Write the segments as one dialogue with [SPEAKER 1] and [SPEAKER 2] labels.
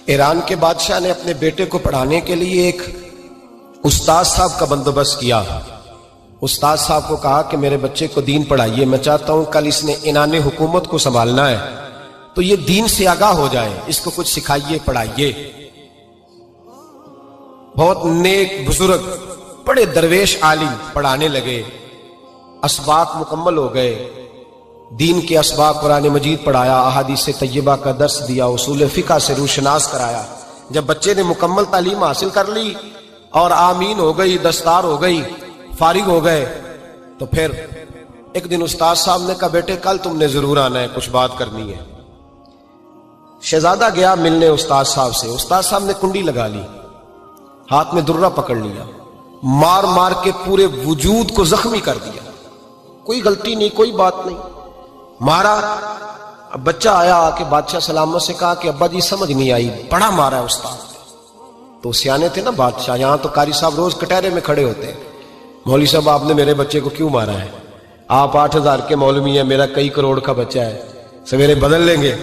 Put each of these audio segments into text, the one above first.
[SPEAKER 1] ایران کے بادشاہ نے اپنے بیٹے کو پڑھانے کے لیے ایک استاد صاحب کا بندوبست کیا۔ استاد صاحب کو کہا کہ میرے بچے کو دین پڑھائیے، میں چاہتا ہوں کل اس نے عنان حکومت کو سنبھالنا ہے تو یہ دین سے آگاہ ہو جائے، اس کو کچھ سکھائیے، پڑھائیے۔ بہت نیک بزرگ بڑے درویش عالم پڑھانے لگے، اسباق مکمل ہو گئے، دین کے اسباق قرآن مجید پڑھایا، احادیث طیبہ کا درس دیا، اصول فقہ سے روشناس کرایا۔ جب بچے نے مکمل تعلیم حاصل کر لی اور آمین ہو گئی، دستار ہو گئی، فارغ ہو گئے، تو پھر ایک دن استاد صاحب نے کہا بیٹے کل تم نے ضرور آنا ہے، کچھ بات کرنی ہے۔ شہزادہ گیا ملنے استاد صاحب سے، استاد صاحب نے کنڈی لگا لی، ہاتھ میں درہ پکڑ لیا، مار مار کے پورے وجود کو زخمی کر دیا، کوئی غلطی نہیں، کوئی بات نہیں، مارا۔ اب بچہ آیا آ کے بادشاہ سلامت سے کہا کہ ابا جی سمجھ نہیں آئی، بڑا مارا ہے استاد۔ تو سیانے تھے نا بادشاہ، یہاں تو قاری صاحب روز کٹہرے میں کھڑے ہوتے ہیں، مولوی صاحب آپ نے میرے بچے کو کیوں مارا ہے؟ آپ 8,000 کے مولوی ہیں، میرا کئی کروڑ کا بچہ ہے، سویرے بدل لیں گے،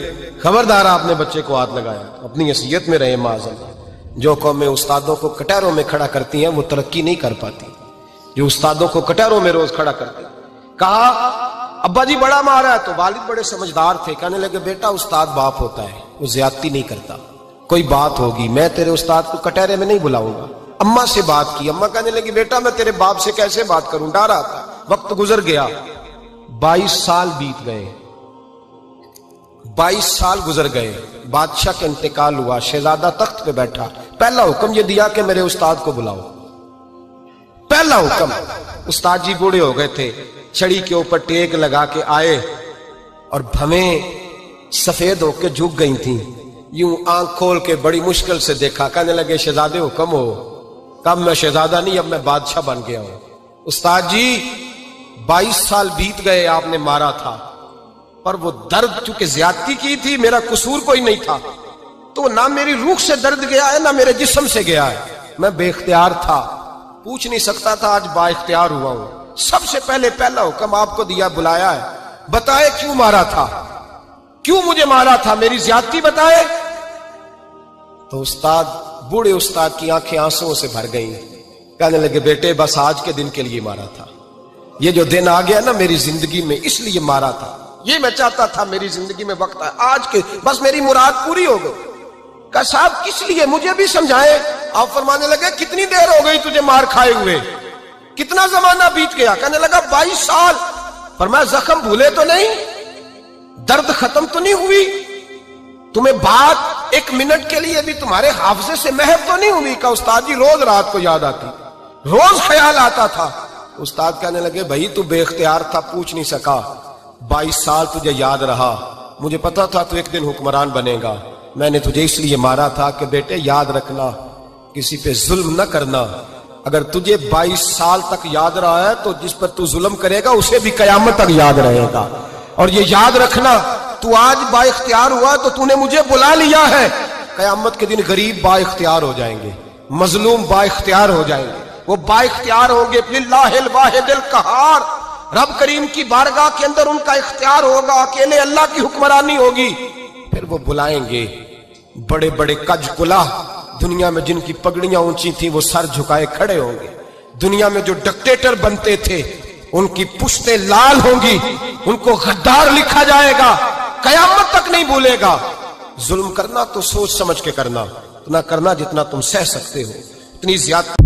[SPEAKER 1] خبردار آپ نے بچے کو ہاتھ لگایا، اپنی حیثیت میں رہے معاذ۔ جو قومیں استادوں کو کٹہروں میں کھڑا کرتی ہیں وہ ترقی نہیں کر پاتی، جو استادوں کو کٹہروں میں روز کھڑا کرتے ہیں۔ کہا ابا جی بڑا مارا ہے، تو والد بڑے سمجھدار تھے، کہنے لگے بیٹا استاد باپ ہوتا ہے، وہ زیادتی نہیں کرتا، کوئی بات ہوگی میں تیرے استاد کو کٹہرے میں نہیں بلاؤں گا۔ اماں سے بات کی، اماں کہنے لگی بیٹا میں تیرے باپ سے کیسے بات کروں، ڈر آتا۔ وقت گزر گیا، 22 سال بیت گئے، 22 سال گزر گئے، بادشاہ کا انتقال ہوا، شہزادہ تخت پہ بیٹھا، پہلا حکم یہ دیا کہ میرے استاد کو بلاؤ، پہلا حکم۔ استاد جی بوڑھے ہو گئے تھے، چھڑی کے اوپر ٹیک لگا کے آئے اور بھویں سفید ہو کے جھک گئی تھیں، یوں آنکھ کھول کے بڑی مشکل سے دیکھا، کہنے لگے شہزادے حکم ہو۔ کب میں شہزادہ نہیں، اب میں بادشاہ بن گیا ہوں۔ استاد جی 22 سال بیت گئے، آپ نے مارا تھا، پر وہ درد چونکہ زیادتی کی تھی، میرا قصور کوئی نہیں تھا، تو نہ میری روح سے درد گیا ہے نہ میرے جسم سے گیا ہے، میں بے اختیار تھا، پوچھ نہیں سکتا تھا، آج با اختیار ہوا ہوں۔ سب سے پہلے پہلا حکم آپ کو دیا، بلایا ہے، بتائے کیوں مارا تھا، کیوں مجھے مارا تھا، میری زیادتی بتائے۔ تو استاد بوڑھے استاد کی آنکھیں آنسوں سے بھر گئیں، کہنے لگے بیٹے بس آج کے دن کے لیے مارا تھا، یہ جو دن آ گیا نا میری زندگی میں اس لیے مارا تھا، یہ میں چاہتا تھا میری زندگی میں وقت ہے، آج کے بس میری مراد پوری ہو گئی۔ کہا صاحب کس لیے، مجھے بھی سمجھائیں۔ آپ فرمانے لگے کتنی دیر ہو گئی تجھے مار کھائے ہوئے، کتنا زمانہ بیت گیا؟ کہنے لگا 22 سال۔ فرمایا زخم بھولے تو نہیں، درد ختم تو نہیں ہوئی، تمہیں بات 1 منٹ کے لیے بھی تمہارے حافظے سے محو تو نہیں ہوئی؟ کہ استاد جی روز رات کو یاد آتی، روز خیال آتا تھا۔ استاد کہنے لگے بھائی تو بے اختیار تھا، پوچھ نہیں سکا، 22 سال تجھے یاد رہا، مجھے پتا تھا تو ایک دن حکمران بنے گا، میں نے تجھے اس لیے مارا تھا کہ بیٹے یاد رکھنا، کسی پہ ظلم نہ کرنا، اگر تجھے 22 سال تک یاد رہا ہے تو جس پر تو ظلم کرے گا اسے بھی قیامت تک یاد رہے گا، اور یہ یاد رکھنا تو آج با اختیار ہوا تو تو نے مجھے بلا لیا ہے، قیامت کے دن غریب با اختیار ہو جائیں گے، مظلوم با اختیار ہو جائیں گے، وہ با اختیار ہوں گے للہ الواحد القہار، رب کریم کی بارگاہ کے اندر ان کا اختیار ہوگا، اکیلے اللہ کی حکمرانی ہوگی، پھر وہ بلائیں گے بڑے بڑے کج کلاہ، دنیا میں جن کی پگڑیاں اونچی تھیں وہ سر جھکائے کھڑے ہوں گے، دنیا میں جو ڈکٹیٹر بنتے تھے ان کی پشتیں لال ہوں گی، ان کو غدار لکھا جائے گا، قیامت تک نہیں بھولے گا۔ ظلم کرنا تو سوچ سمجھ کے کرنا، اتنا کرنا جتنا تم سہ سکتے ہو، اتنی زیادہ